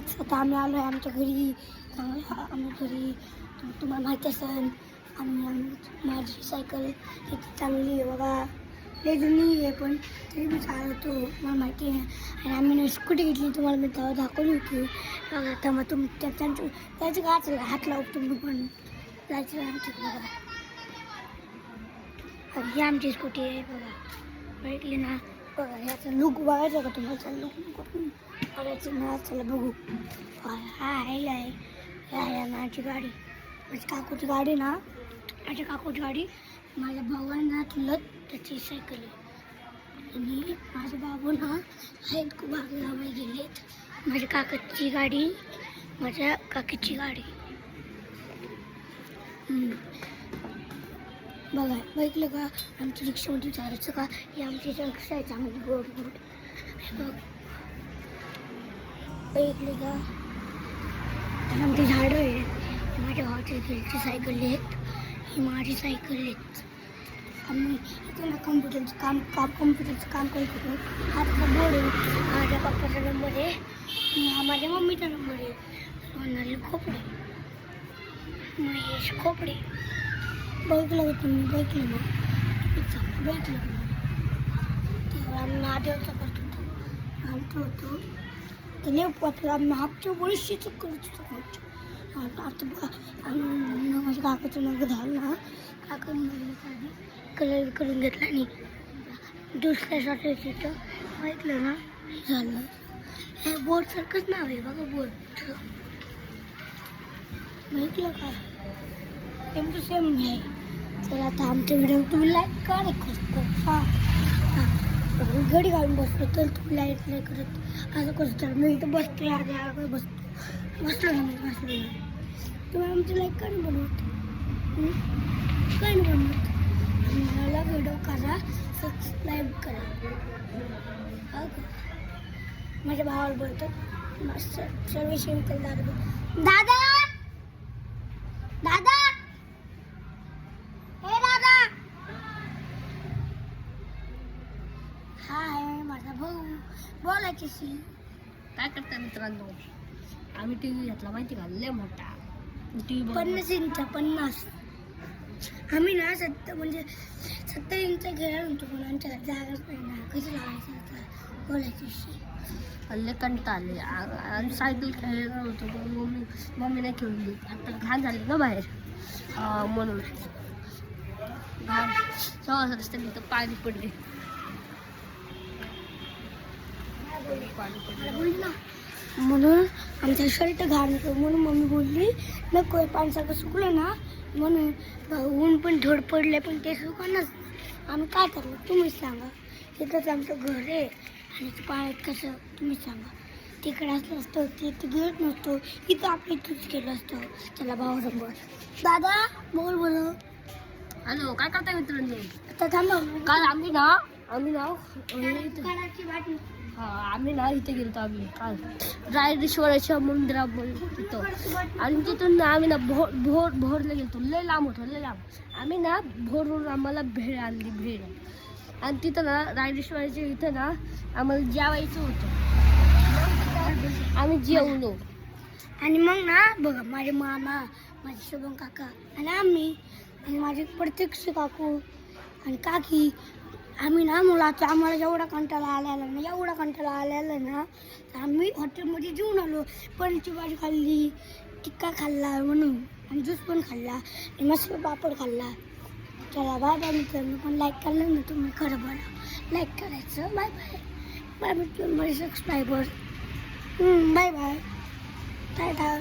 गाईच आता आम्ही आलो आहे आमच्या घरी. आम्ही घरी तुम्हाला माहिती असेल माझी सायकल किती चांगली आहे बघा. लय जुनी आहे पण तरी मी चालवतो मला माहिती आहे. आणि आम्ही स्कूटी घेतली तुम्हाला मी तेव्हा दाखवली होती बघा. तेव्हा त्याचं का हात लावतो तुम्ही पण जायचं आमची बघा. ही आमची स्कूटी आहे बघा. भेटली ना बघा. याचा लुक बघायचा का तुम्हाला? लुक बघायचं ना. चला बघू. हा आहे माझी गाडी. माझी काकूची गाडी ना. माझ्या काकूची गाडी माझ्या भावांना तुला त्याची सायकल आहे. आणि माझे बाबू ना आहेत खूप गावाला गेलेत. माझ्या काकाची गाडी माझ्या काकीची गाडी बघा. बघितलं का आमच्या रिक्षामध्ये चालायचं का? ही आमची रिक्षा आहे चांगली गोड गोड. बघ बघितले का? आमची झाडं आहेत. माझ्या भावाची गेलची सायकल आहेत. ही माझी सायकल आहेत. आम्ही इकडे कम्प्युटरचं काम करत होतो. हातचा बोर्ड आहे. माझ्या पप्पाचा नंबर आहे. हा माझ्या मम्मीचा नंबर आहे. सोनाली खोपडे, महेश खोपडे. बघितलं का तुम्ही? बघितलं तेव्हा आम्ही नादेवचा करत होतो. आमचं होतो तर लय वाटलं. आम्ही हापच्या बरीचशीच करत होतो. आता बघा माझ्या काकाचं नाव झालं ना. काकाने कलर करून घेतला आणि दुसऱ्यासाठी तिथं ऐकलं ना झालं. हे बोर्डसारखंच नाव आहे बघा. बोर्डचं ऐकलं का? सेम टू सेम आहे. तर आता आमच्या व्हिडिओ तुम्ही लाईक का नाही करत? गडी घालून बसलो तर तुम्ही लाईक नाही करत. असं करत तर मी इथं बसते. बसलो ना मी बसलो. तुम्ही आमचं लाईक का नाही बनवत? काय नाही बनवत? मला व्हिडिओ करा, सबस्क्राईब करा. माझ्या भावाला बोलतो मस्त सर्व शेमकल दादा दादा हे दादा. हा आहे माझा भाऊ. बोलायची सी. काय करता मित्रांनो? आम्ही टीव्ही घेतला माहिती का? लय मोठा टीव्ही. 50 इंच 50. आम्ही ना 70 इंच घ्यायला होतो पण आमच्या जागाच नाही ना. कसं लावायचं आता बोलायची सी. हल्ले कंटाळले आणि सायकल खेळायला होतो पण मम्मीने खेळून दिली. आता घाण झाली ना बाहेर म्हणून घाण सव्वा रस्त्याने तर पाणी पडले. म्हणून आमचा शर्ट घाण होतो म्हणून मम्मी बोलली नको पाणी सगळं सुकलं ना म्हणून. ऊन पण थोडं पडले पण ते सुकणच. आम्ही काय करलो तुम्हीच सांगा. इथंच आमचं घर आहे आणि पाण्यात कसं तुम्ही सांगा. तिकडे असलं असतं तिथे घेत नसतो. इथं आपलं इथंच केलं असतं. त्याला भाऊ नंबर. दादा बोल. हॅलो काय करताय मित्रांनो? आता थांबा. काल आम्ही ना आम्ही ना इथे गेलो. आम्ही काल रायरेश्वराच्या मंदिरामध्ये तिथं. आणि तिथून ना आम्ही ना भोरला गेलो. लय लांब होतो लय लांब. आम्ही ना भोरवरून आम्हाला भेळ आणली. भेळ आणि तिथं ना रायरेश्वराच्या इथं ना आम्हाला जेवायचं होतं. आम्ही जेवलो आणि मग ना बघा माझे मामा माझे शुभम काका आणि आम्ही आणि माझे प्रत्यक्ष काकू आणि काकी आम्ही ना मुलाचा आम्हाला एवढा कंटाळा आलेला ना तर आम्ही हॉटेलमध्ये जेवून आलो. पनीरची भाजी खाल्ली, टिक्का खाल्ला म्हणून आणि ज्यूस पण खाल्ला आणि मसाला पापड खाल्ला. चला बाय बाय मित्रांनो. पण लाईक केलं ना तुम्ही खरं बरं लाईक करायचं. बाय बाय बाय मित्रांनो. माझे सबस्क्रायबर. Bye bye. टाटा.